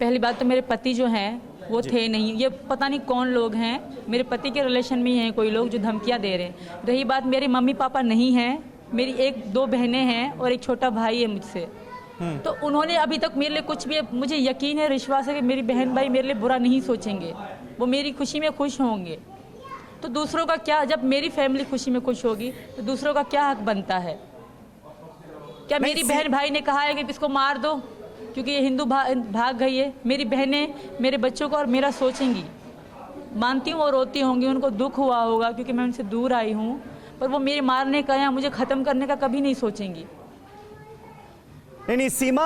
पहली बात तो मेरे पति जो हैं वो थे नहीं, ये पता नहीं कौन लोग हैं, मेरे पति के रिलेशन में ही हैं कोई लोग जो धमकियां दे रहे हैं। रही बात, मेरे मम्मी पापा नहीं हैं, मेरी एक दो बहनें हैं और एक छोटा भाई है मुझसे। तो उन्होंने अभी तक मेरे लिए कुछ भी, मुझे यकीन है, विश्वास है कि मेरी बहन भाई मेरे लिए बुरा नहीं सोचेंगे, वो मेरी खुशी में खुश होंगे। तो दूसरों का क्या, जब मेरी फैमिली खुशी में खुश होगी तो दूसरों का क्या हक बनता है? क्या मेरी बहन भाई ने कहा है कि इसको मार दो क्योंकि ये हिंदू भाग गई है? मेरी बहनें मेरे बच्चों को और मेरा सोचेंगी, मानती हूँ, वो रोती होंगी, उनको दुख हुआ होगा क्योंकि मैं उनसे दूर आई हूँ, पर वो मेरे मारने का या मुझे ख़त्म करने का कभी नहीं सोचेंगी। नहीं सीमा,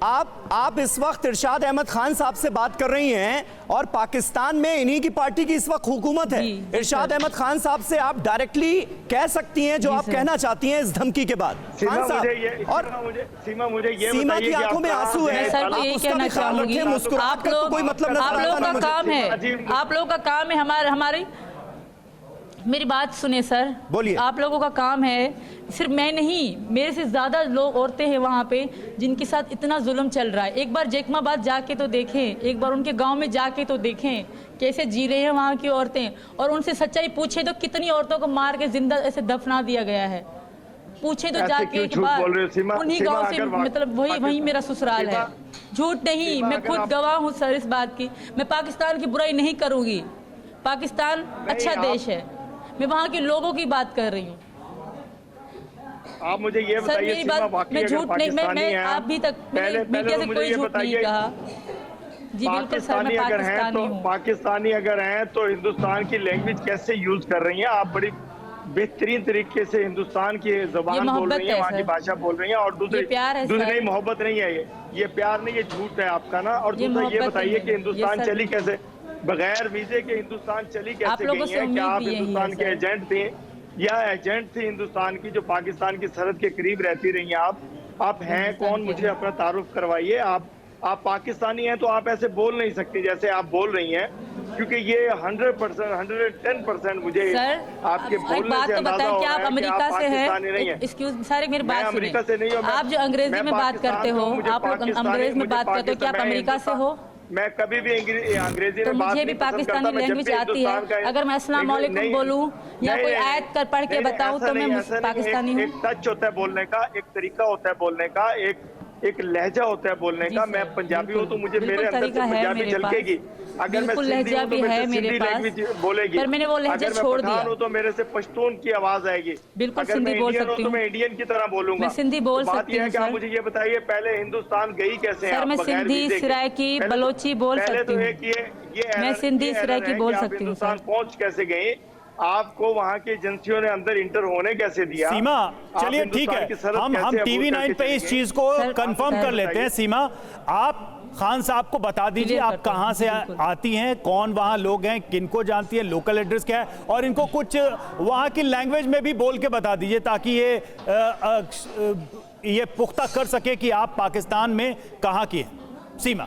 आप इस वक्त इरशाद अहमद खान साहब से बात कर रही हैं और पाकिस्तान में इन्हीं की पार्टी की इस वक्त हुकूमत है। इरशाद अहमद खान साहब से आप डायरेक्टली कह सकती हैं जो आप कहना चाहती हैं इस धमकी के बाद। खान साहब, और सीमा की आंखों में आंसू है, सर को यही कहना चाहूंगी, आप लोगों का काम है, आप लोगों का काम है, हमारी मेरी बात सुने सर, बोलिए। आप लोगों का काम है, सिर्फ मैं नहीं, मेरे से ज़्यादा लोग औरतें हैं वहाँ पे जिनके साथ इतना जुल्म चल रहा है। एक बार जैकमाबाद जाके तो देखें, एक बार उनके गांव में जाके तो देखें कैसे जी रहे हैं वहाँ की औरतें, और उनसे सच्चाई पूछे तो कितनी औरतों को मार के जिंदा ऐसे दफना दिया गया है। पूछे तो जाके एक बार उन्हीं गाँव से, मतलब वही मेरा ससुराल है। झूठ नहीं, मैं खुद गवाह हूँ सर इस बात की। मैं पाकिस्तान की बुराई नहीं करूँगी, पाकिस्तान अच्छा देश है, मैं वहाँ के लोगों की बात कर रही हूँ। आप मुझे ये बताइए, मेरी बात, मैं झूठ नहीं, मैं आप भी तक मीडिया से कोई झूठ नहीं कहा जी। बिल्कुल सर, मैं पाकिस्तानी हूँ। पाकिस्तानी अगर हैं तो हिंदुस्तान की लैंग्वेज कैसे यूज कर रही हैं? आप बड़ी बेहतरीन तरीके से हिंदुस्तान की जबान बोल रही हैं, वहाँ की भाषा बोल रही हैं, और दूसरी मोहब्बत नहीं है, ये प्यार नहीं, ये झूठ है आपका ना। और दूसरा ये बताइए कि हिंदुस्तान चली कैसे, बगैर वीजे के हिंदुस्तान चली कैसे गई है? क्या आप हिंदुस्तान के एजेंट थे या एजेंट थी हिंदुस्तान की जो पाकिस्तान की सरहद के करीब रहती रही हैं? आप हैं कौन? मुझे अपना तारुफ करवाइए। आप पाकिस्तानी हैं तो आप ऐसे बोल नहीं सकती जैसे आप बोल रही हैं, क्योंकि ये 100%, 110% मुझे आपके बोलने से अंदाजा हो रहा है कि आप पाकिस्तानी नहीं हैं। एक्सक्यूज सर, मेरी बात सुनिए। अमेरिका से नहीं हूं, आप जो अंग्रेजी में बात करते हो, आप लोग अंग्रेजी में बात करते हो, क्या आप अमेरिका से हो? मैं कभी भी अंग्रेजी तो में बात मुझे भी पाकिस्तानी लैंग्वेज आती है। अगर मैं अस्सलाम वालेकुम बोलूं या कोई आयत कर पढ़ के बताऊं तो मैं पाकिस्तानी हूं। एक टच होता है बोलने का, एक तरीका होता है बोलने का, एक लहजा होता है बोलने का। मैं पंजाबी हूँ तो मुझे मेरे अंदर से पंजाबी झलकेगी। अगर मैं सिंधी हूँ तो मेरे से सिंधी लैंग्वेज बोलेगी। पर मैंने वो लहजा छोड़ दिया। हूँ तो मेरे से पश्तून की आवाज आएगी। बिल्कुल सिंधी बोल सकती हूँ, तो मैं इंडियन की तरह बोलूंगा। मैं सिंधी बोल सकती हूँ। आप मुझे ये बताइए, पहले हिंदुस्तान गई कैसे? सर मैं सिंधी, सराइकी, बलोची बोल सकती हूँ। मैं सिंधी, सराइकी बोल सकती हूँ। हिंदुस्तान पहुँच कैसे गई? आपको वहाँ की एजेंसियों ने अंदर इंटर होने कैसे दिया? सीमा, चलिए ठीक है, हम टीवी 9 पे इस चीज को कंफर्म कर लेते हैं। सीमा, आप खान साहब को बता दीजिए आप कहां से आती हैं, कौन वहां लोग हैं, किनको जानती है, लोकल एड्रेस क्या है, और इनको कुछ वहां की लैंग्वेज में भी बोल के बता दीजिए ताकि ये पुख्ता कर सके कि आप पाकिस्तान में कहां की हैं। सीमा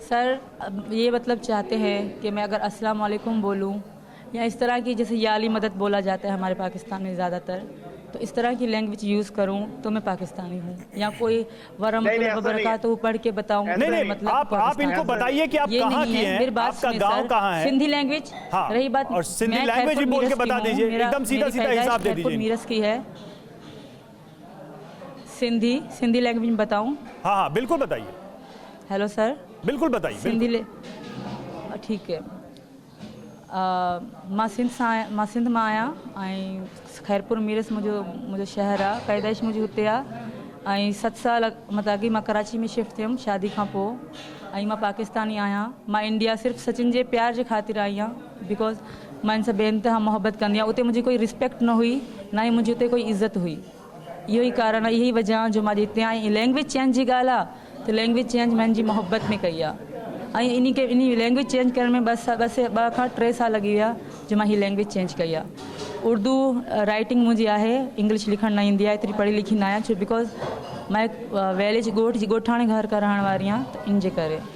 सर, ये मतलब चाहते हैं कि मैं अगर अस्सलाम वालेकुम बोलूं या इस तरह की, जैसे याली मदद बोला जाता है हमारे पाकिस्तान में ज़्यादातर, तो इस तरह की लैंग्वेज यूज़ करूं तो मैं पाकिस्तानी हूं, या कोई वरहमतुल्लाहि वबरकातुहू पढ़ के बताऊं। नहीं, मतलब आप इनको बताइए कि आप कहां की हैं, मेरी बात आपका गांव कहां है। सिंधी लैंग्वेज, रही बात, और सिंधी लैंग्वेज भी बोल के बता दीजिए, एकदम सीधा हिसाब दे दीजिए। मीरस की है सिंधी लैंग्वेज में बताऊं? हाँ बिल्कुल बताइए। हेलो सर, बिल्कुल बताइए। सिंधी ठीक है। मां सिंध मां आहियां ऐं खैरपुर मीरस मुंहिंजो शहर आहे, पैदाइश मुंहिंजी हुते आहे ऐं 7 साल मतिलबु अॻे मां कराची में शिफ्ट थियमि शादी खां पोइ, ऐं मां पाकिस्तानी आहियां। मां इंडिया सिर्फ़ु सचिन जे प्यार जे ख़ातिर आई आहियां, बिकॉज़ मां हिन सां बेइंतिहा मोहबत कंदी आहियां। उते मुंहिंजी कोई रिस्पेक्ट न हुई, ना ई मुंहिंजी उते कोई इज़त हुई। इहो ई कारण आहे, इहा ई वजह आहे जो मां हिते आई। लैंग्वेज चेंज जी ॻाल्हि आहे त लैंग्वेज चेंज मां जी मोहब्बत में कई आहे, ऐं इन लैंग्वेज चेंज करण में 2 खां 3 साल लॻी विया जो मां हीअ लैंग्वेज चेंज कई आहे। उर्दू राइटिंग मुंहिंजी आहे, इंग्लिश लिखणु न ईंदी आहे, एतिरी पढ़ी लिखी न आहियां, छो बिकॉज़ मां हिकु विलेज ॻोठ जी ॻोठाणे घर का रहण वारी आहियां, त इन जे करे।